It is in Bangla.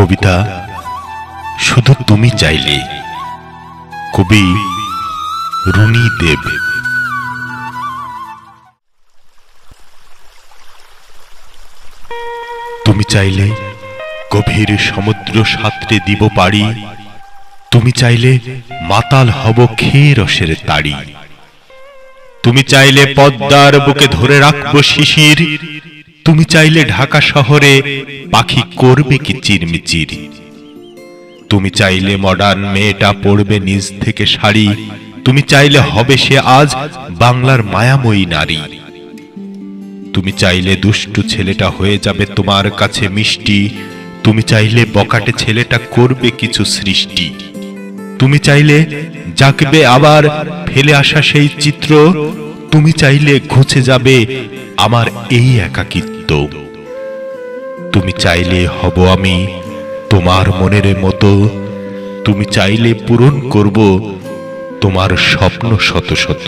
কবিতা শুধু তুমি চাইলে, কবি রুনি দেব। তুমি চাইলে গভীর সমুদ্র সাঁতরে দিব পাড়ি, তুমি চাইলে মাতাল হব খেয়ে রসের তাড়ি, তুমি চাইলে পদ্মার বুকে ধরে রাখবো শিশির, তুমি চাইলে ঢাকা শহরে পাখি করবে কি চিরমিচির, তুমি চাইলে মডার্ন মেয়েটা পড়বে নিজ থেকে শাড়ি, তুমি চাইলে হবে সে আজ বাংলার মায়াময়ী নারী, তুমি চাইলে দুষ্টু ছেলেটা হয়ে যাবে তোমার কাছে মিষ্টি, তুমি চাইলে বকাটে ছেলেটা করবে কিছু সৃষ্টি, তুমি চাইলে জাগবে আবার ফেলে আসা সেই চিত্র, তুমি চাইলে ঘুচে যাবে আমার এই একাকিত্ব, তুমি চাইলে হব আমি তোমার মনের মতো, তুমি চাইলে পূরণ করব তোমার স্বপ্ন শত শত।